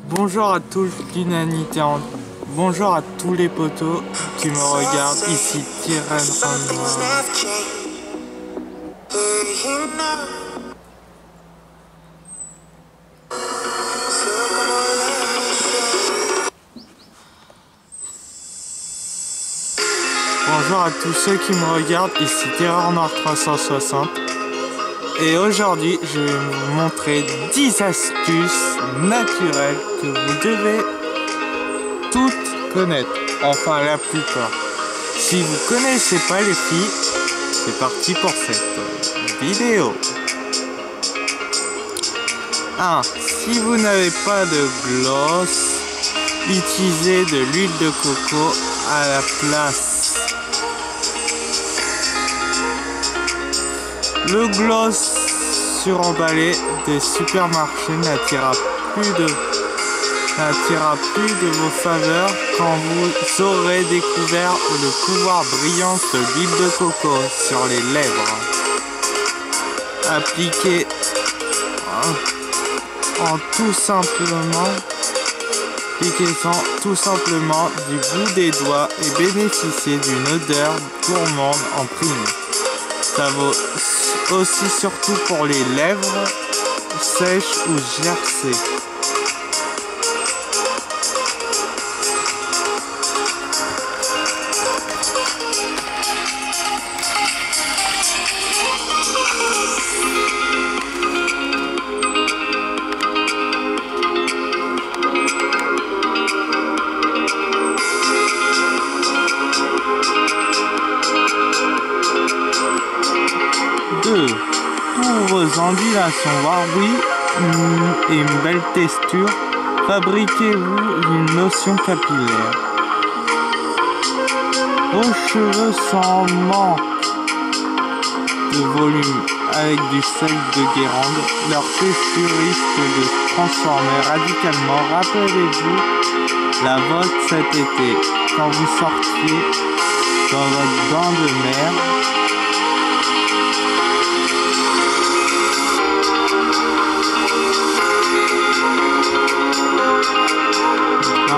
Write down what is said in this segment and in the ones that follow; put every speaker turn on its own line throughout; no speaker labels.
Bonjour à toute l'humanité, bonjour à tous les potos qui me regardent, ici Tyrann Noir. Bonjour à tous ceux qui me regardent, ici Terreur Noir 360. Et aujourd'hui, je vais vous montrer 10 astuces naturelles que vous devez toutes connaître. Enfin, la plupart. Si vous connaissez pas les filles, c'est parti pour cette vidéo. 1. Si vous n'avez pas de gloss, utilisez de l'huile de coco à la place. Le gloss suremballé des supermarchés n'attirera plus de vos faveurs quand vous aurez découvert le pouvoir brillant de l'huile de coco sur les lèvres. Appliquez appliquez-en tout simplement du bout des doigts et bénéficiez d'une odeur gourmande en prime. Ça vaut aussi surtout pour les lèvres sèches ou gercées. Pour vos ondulations Warwick et une belle texture, fabriquez-vous une lotion capillaire. Vos cheveux sans manque de volume avec du sel de Guérande, leur texture risque de se transformer radicalement. Rappelez-vous la vôtre cet été, quand vous sortiez dans votre bain de mer.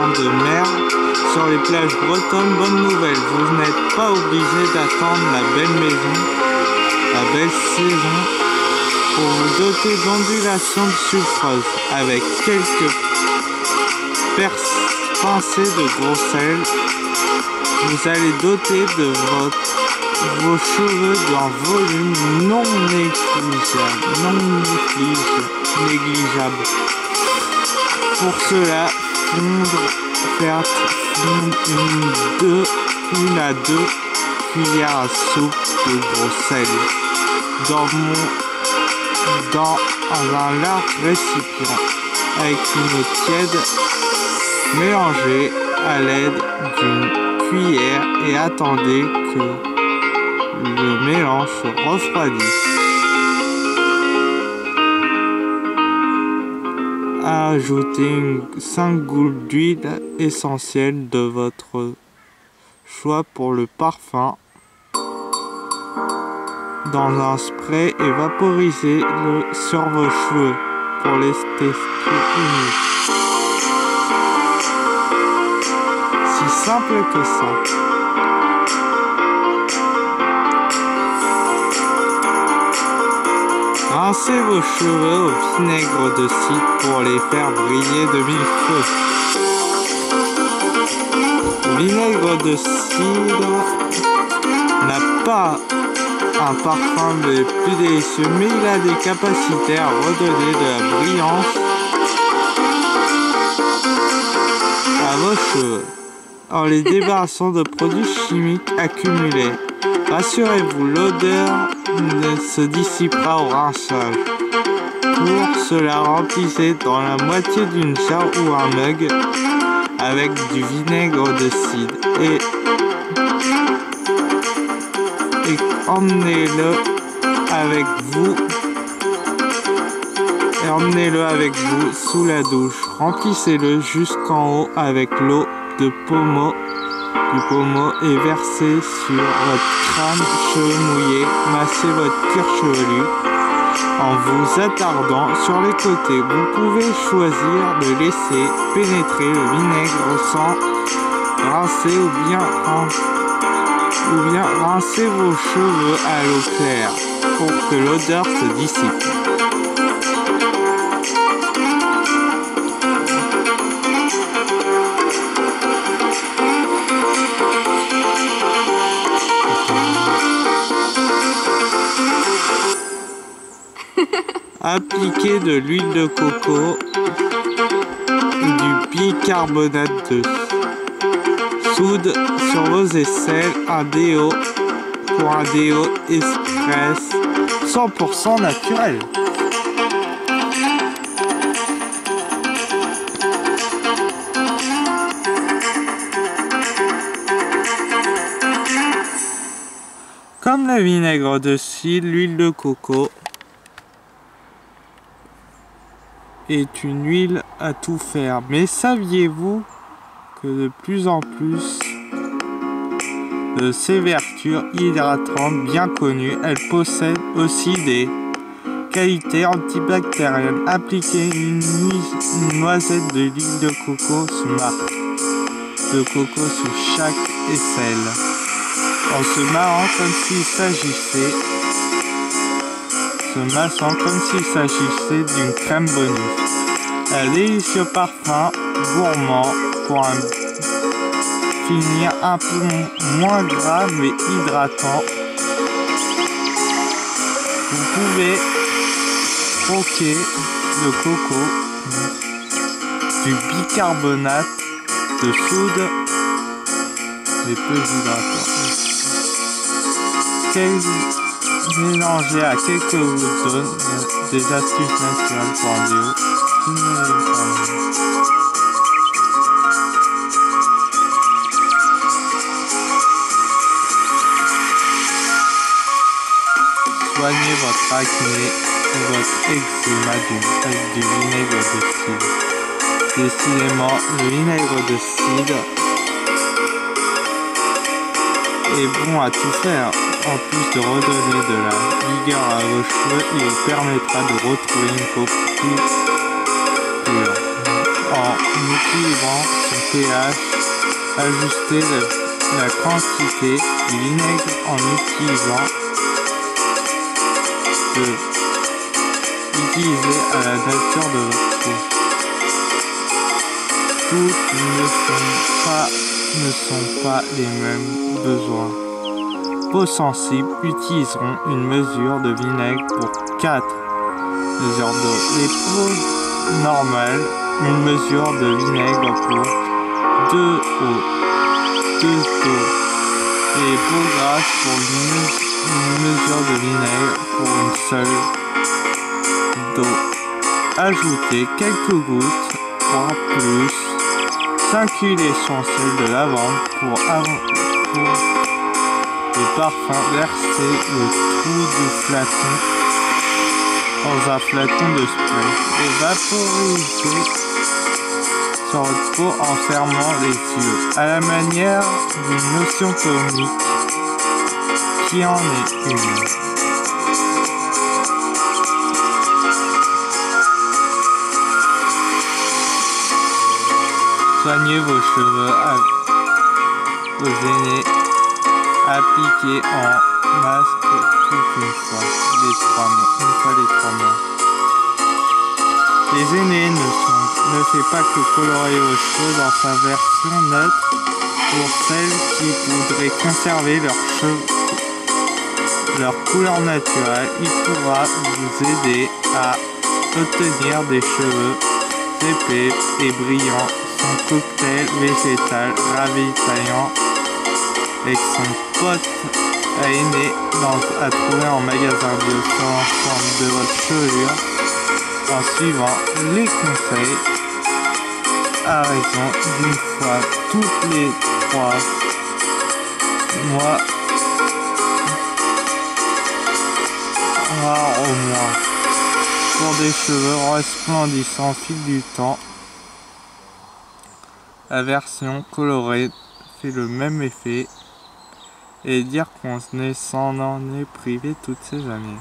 De mer sur les plages bretonnes. Bonne nouvelle, vous n'êtes pas obligé d'attendre la belle maison, la belle saison pour vous doter d'ondulations sulfureuses avec quelques pincées de gros sel. Vous allez doter de vos cheveux d'un volume non négligeable. Pour cela, faites une à deux cuillères à soupe de gros sel dans un large récipient avec une eau tiède. Mélangez à l'aide d'une cuillère et attendez que le mélange se refroidisse. Ajoutez 5 gouttes d'huile essentielle de votre choix pour le parfum dans un spray et vaporisez-le sur vos cheveux pour les textures uniques. Si simple que ça. Rincez vos cheveux au vinaigre de cidre pour les faire briller de mille feux. Le vinaigre de cidre n'a pas un parfum le plus délicieux, mais il a des capacités à redonner de la brillance à vos cheveux en les débarrassant de produits chimiques accumulés. Rassurez-vous, l'odeur ne se dissipera au rinçage. Pour cela, remplissez dans la moitié d'une jarre ou un mug avec du vinaigre de cidre et emmenez-le avec vous sous la douche. Remplissez-le jusqu'en haut avec l'eau de pommeau et versez sur votre crâne, cheveux mouillés, massez votre cuir chevelu En vous attardant sur les côtés, vous pouvez choisir de laisser pénétrer le vinaigre sans rincer ou bien rincer vos cheveux à l'eau claire pour que l'odeur se dissipe. Appliquez de l'huile de coco ou du bicarbonate de soude sur vos aisselles, pour un déo express 100% naturel. Comme le vinaigre de cidre, l'huile de coco est une huile à tout faire. Mais saviez-vous que de plus en plus de ses vertus hydratantes bien connues, elle possède aussi des qualités antibactériennes. Appliquez une noisette de l'huile de coco sous chaque aisselle, en se massant comme s'il s'agissait d'une crème bonus. Un délicieux parfum gourmand pour finir un peu moins gras mais hydratant. Vous pouvez croquer le coco, du bicarbonate de soude et peu hydratant. Mélanger à quelques gouttes d'eau, des astuces naturelles pour un déo. Soignez votre acné ou votre eczéma avec du vinaigre de cidre. Décidément, le vinaigre de cidre est bon à tout faire. En plus de redonner de la vigueur à vos cheveux, il vous permettra de retrouver une peau plus pure. En équilibrant son pH, ajustez la quantité du vinaigre en utilisant à la nature de votre peau. Toutes ne sont pas les mêmes besoins. Peaux sensibles utiliseront une mesure de vinaigre pour 4 mesures d'eau. Les peaux normales, une mesure de vinaigre pour 2 eaux. Et les peaux grasses pour une mesure de vinaigre pour une seule d'eau. Ajoutez quelques gouttes, voire plus, 5 huiles essentielles de lavande pour le parfum. Versez le trou du flacon dans un flacon de spray et vaporisez sur votre peau en fermant les yeux, à la manière d'une lotion tonique qui en est une. Soignez vos cheveux, vos aînés, appliquez en masque toute une fois les 3 mois. Les aînés ne fait pas que colorer vos cheveux dans sa version neutre. Pour celles qui voudraient conserver leur couleur naturelle, il pourra vous aider à obtenir des cheveux épais et brillants. Son cocktail végétal ravitaillant avec son pote à aîné à trouver en magasin bio sur l'ensemble de votre chevelure en suivant les conseils à raison d'une fois toutes les 3 mois au moins pour des cheveux resplendissants au fil du temps. La version colorée fait le même effet et dire qu'on s'en en est privé toutes ces années.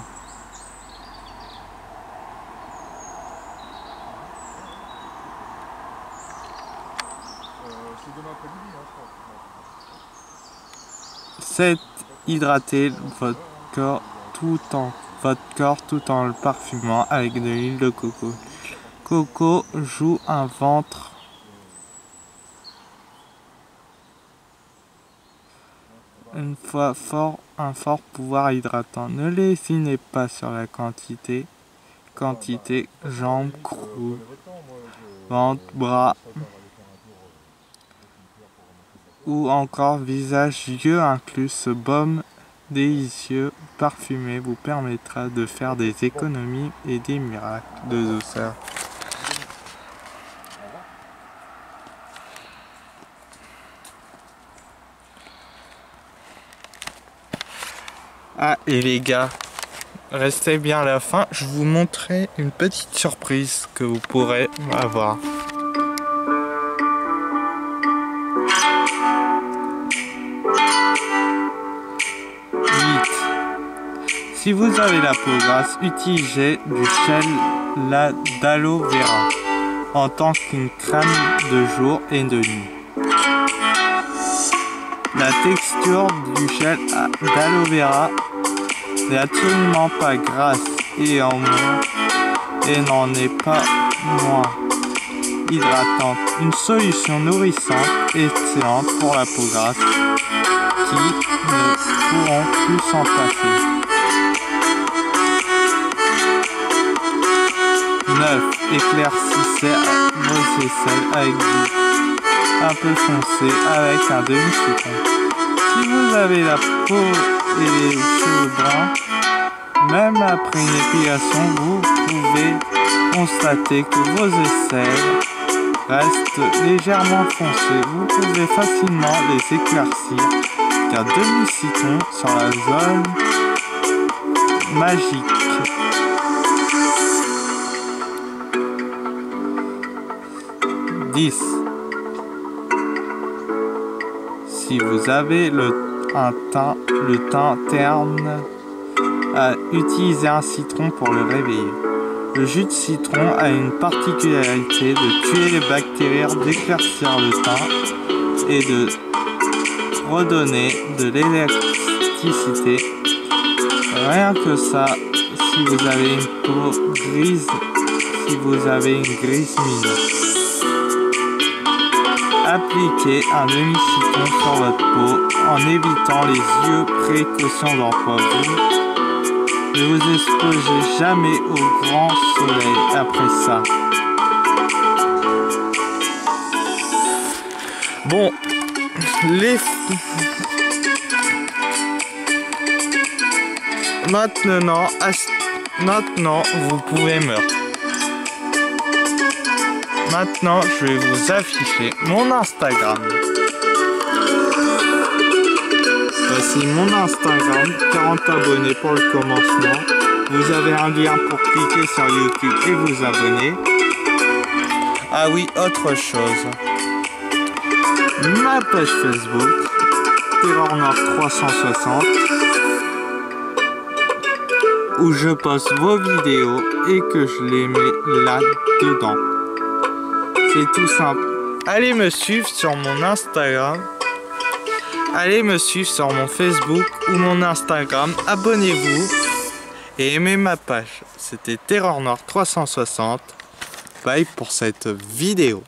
C'est hydrater votre corps tout en le parfumant avec de l'huile de coco. Coco joue un ventre. Un fort pouvoir hydratant. Ne lésinez pas sur la quantité, jambes, cou, ventre, bras ou encore visage, yeux inclus. Ce baume délicieux parfumé vous permettra de faire des économies et des miracles de douceur. Ah, et les gars, restez bien à la fin, je vous montrerai une petite surprise que vous pourrez avoir. Si vous avez la peau grasse, utilisez du gel d'aloe vera en tant qu'une crème de jour et de nuit. La texture du gel d'aloe vera n'est absolument pas grasse et n'en est pas moins hydratante. Une solution nourrissante et excellente pour la peau grasse qui ne pourront plus s'en passer. 9. Éclaircissez vos aisselles avec du un peu foncé avec un demi-citron. Si vous avez la peau et les cheveux bruns, même après une épilation, vous pouvez constater que vos aisselles restent légèrement foncées. Vous pouvez facilement les éclaircir qu'un demi-citron sur la zone magique. 10. Si vous avez le teint terne, utilisez un citron pour le réveiller. Le jus de citron a une particularité de tuer les bactéries, d'éclaircir le teint et de redonner de l'élasticité. Rien que ça, si vous avez une peau grise, une grise mine. Appliquez un demi-citron sur votre peau en évitant les yeux. Précaution d'emploi. Ne vous exposez jamais au grand soleil après ça. Bon, maintenant vous pouvez me... Maintenant, je vais vous afficher mon Instagram. Voici mon Instagram, 40 abonnés pour le commencement. Vous avez un lien pour cliquer sur YouTube et vous abonner. Ah oui, autre chose. Ma page Facebook, Terror Nord 360, où je poste vos vidéos et que je les mets là-dedans. C'est tout simple. Allez me suivre sur mon Instagram. Allez me suivre sur mon Facebook ou mon Instagram. Abonnez-vous et aimez ma page. C'était Terror Nord 360. Bye pour cette vidéo.